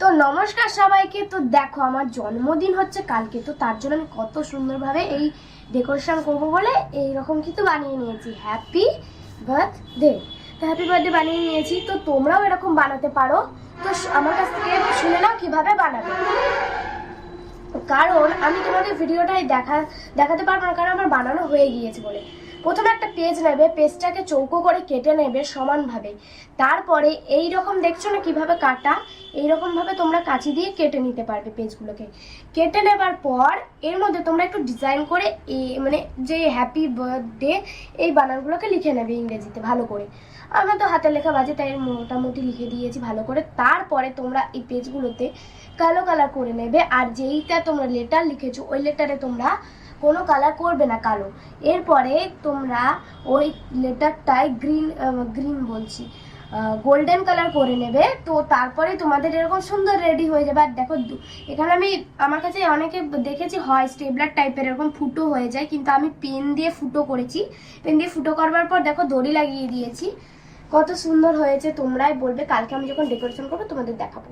তো নমস্কার সবাইকে। তো দেখো আমার জন্মদিন হচ্ছে কালকে, তো তার জন্য আমি কত সুন্দরভাবে এই ডেকোরেশন করব বলে এইরকম কিছু বানিয়ে নিয়েছি। হ্যাপি বার্থডে, তো হ্যাপি বার্থডে বানিয়ে নিয়েছি। তো তোমরাও এরকম বানাতে পারো। তো আমার কাছ থেকে শুনে নাও কিভাবে বানাবে, কারণ আমি তোমাদের ভিডিওটাই দেখাতে পারবো না, কারণ আমার বানানো হয়ে গিয়েছে বলে। প্রথমে একটা পেজ নেবে, পেজটাকে চৌকো করে কেটে নেবে সমানভাবে। তারপরে এই রকম দেখছো না কিভাবে কাটা, এইরকম ভাবে তোমরা কাঁচি দিয়ে কেটে নিতে পারবে পেজগুলোকে। কেটে নেবার পর এর মধ্যে তোমরা একটু ডিজাইন করে মানে যে হ্যাপি বার্থডে এই বানানগুলোকে লিখে নেবে ইংরেজিতে ভালো করে। আমার তো হাতের লেখা বাজে, তাই মোটামুটি লিখে দিয়েছি ভালো করে। তারপরে তোমরা এই পেজগুলোতে কালো কালার করে নেবে, আর যেইটা তোমরা লেটার লিখেছো ওই লেটারে তোমরা কোনো কালার করবে না, কালো। এরপরে তোমরা ওই লেটারটায় গ্রিন বলছি গোল্ডেন কালার করে নেবে। তো তারপরে তোমাদের এরকম সুন্দর রেডি হয়ে যাবে। আর দেখো এখানে আমার কাছে অনেকে দেখেছি হয় স্টেবলার টাইপের এরকম ফুটো হয়ে যায়, কিন্তু আমি পেন দিয়ে ফুটো করেছি। পেন দিয়ে ফুটো করবার পর দেখো দড়ি লাগিয়ে দিয়েছি, কত সুন্দর হয়েছে। তোমরাই বলবে, কালকে আমি যখন ডেকোরেশন করবো তোমাদের দেখাবো।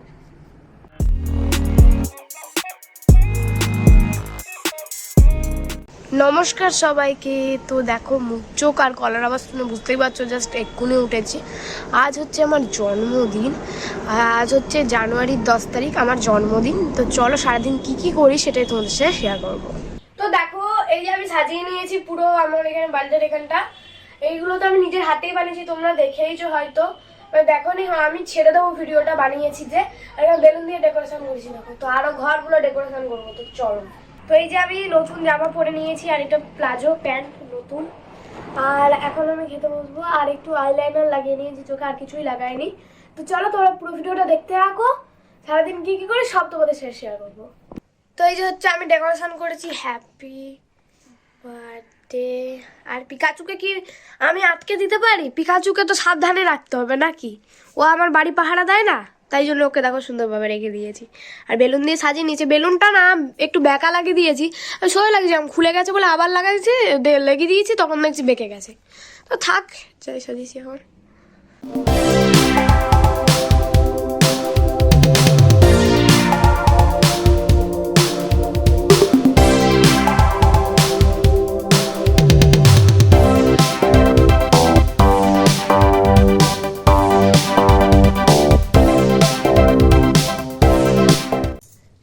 নমস্কার সবাইকে। তো দেখো মুখ চোখ আর কলার আওয়াজ শুনে বুঝতেই পারছো, জাস্ট এক্ষুনি উঠেছি। আজ হচ্ছে আমার জন্মদিন, আজ হচ্ছে জানুয়ারির 10 তারিখ আমার জন্মদিন। তো চলো সারাদিন কি করি সেটাই তোমাদের সাথে শেয়ার করবো। তো দেখো এই যে আমি সাজিয়ে নিয়েছি পুরো আমার এখানে বাড়িটার এখানটা। এইগুলো তো আমি নিজের হাতেই বানিয়েছি, তোমরা দেখেইছো হয়তো। দেখো নি, হ্যাঁ আমি ছেড়ে দেবো ভিডিওটা বানিয়েছি যে, বেলুন দিয়ে ডেকোরেশন করেছি। দেখো তো আরো ঘরগুলো ডেকোরেশন করবো, তো চলো। তো এই যে আমি নতুন জামা পরে নিয়েছি, আর এটা প্লাজো প্যান্ট নতুন। আর এখন আমি খেতে বসবো, আর একটু আইলাইনার লাগিয়ে নিয়েছি চোখে, আর কিছুই লাগাইনি। তো চলো তোমরা পুরো ভিডিওটা দেখতে থাকো, সারাদিন কি করে সব তোমাদের সাথে শেয়ার করবো। তো এই যে হচ্ছে আমি ডেকোরেশন করেছি হ্যাপি বার্থডে। আর পিকাচুকে কি আমি আটকে দিতে পারি? পিকাচুকে তো সাবধানে রাখতে হবে নাকি, ও আমার বাড়ি পাহারা দেয় না, তাই জন্য ওকে দেখো সুন্দরভাবে রেখে দিয়েছি। আর বেলুন দিয়ে সাজিয়ে নিয়েছি, বেলুনটা না একটু বেঁকা লাগিয়ে দিয়েছি, সই লাগিয়েছিলাম খুলে গেছে বলে আবার লাগাইছি, লেগে দিয়েছি, তখন দেখছি বেঁকে গেছে। তো থাক, যাই সাজিয়েছি এখন।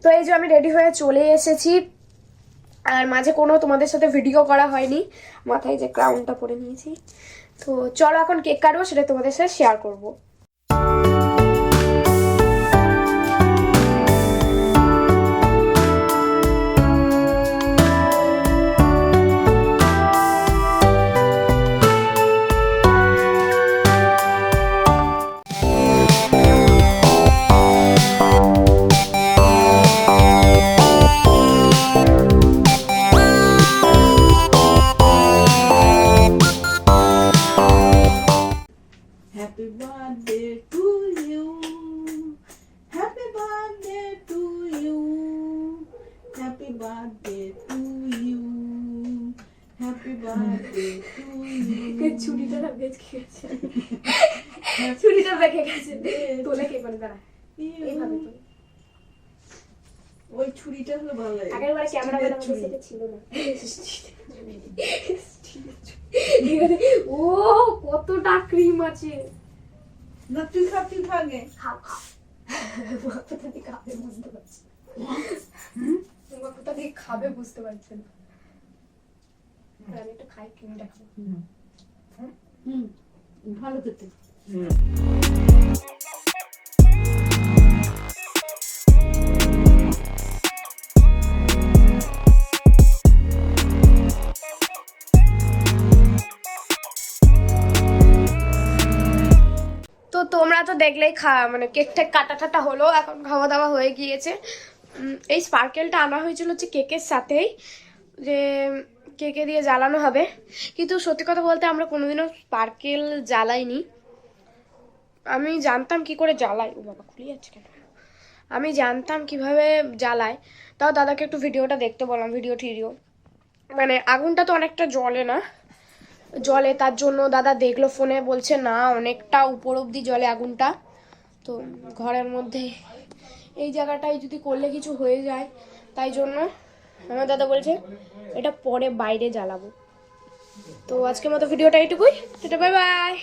তো এই যে আমি রেডি হয়ে চলে এসেছি, আর মাঝে কোনো তোমাদের সাথে ভিডিও করা হয়নি, মাথায় যে ক্রাউনটা পরে নিয়েছি। তো চলো এখন কেক কাটবো, সেটা তোমাদের সাথে শেয়ার করবো। Happy birthday to you. Happy birthday to you. Happy birthday to you. Happy birthday to you. ছুরিটা না বেঁচে গেছে, ছুরিটা বেঁকে গেছে, তোলে কে করে দাঁড়া এইভাবে তো। ওই ছুরিটা হলো ভালো লাগে। আগের বারে ক্যামেরা ম্যান আমাদের সেটা ছিল না। ও কতটা ক্রিম আছে না, তুই খাগে। খাও খাও, কোথা থেকে খাবে বুঝতে পারছি, কোথা থেকে খাবে বুঝতে পারছি না। আমি একটু খাই, ক্রিমটা খাবো। ভালো খেতে। তো তোমরা তো দেখলেই মানে কেক টেক কাটা টাটা হলো, এখন খাওয়া দাওয়া হয়ে গিয়েছে। এই স্পার্কেলটা আনা হয়েছিল হচ্ছে কেকের সাথেই, যে কেকে দিয়ে জ্বালানো হবে। কিন্তু সত্যি কথা বলতে আমরা কোনোদিনও স্পার্কেল জ্বালাইনি। আমি জানতাম কি করে জ্বালাই, ও বাবা খুলে যাচ্ছে কেন, আমি জানতাম কিভাবে জ্বালায়। তাও দাদাকে একটু ভিডিওটা দেখতে বললাম, ভিডিও মানে আগুনটা তো অনেকটা জ্বলে না, জলে, তার জন্য দাদা দেখলো ফোনে, বলছে না অনেকটা উপর অব্দি জলে আগুনটা। তো ঘরের মধ্যে এই জায়গাটায় যদি করলে কিছু হয়ে যায়, তাই জন্য আমার দাদা বলছে এটা পরে বাইরে জ্বালাবো। তো আজকের মতো ভিডিওটা এইটুকুই, বাই বাই।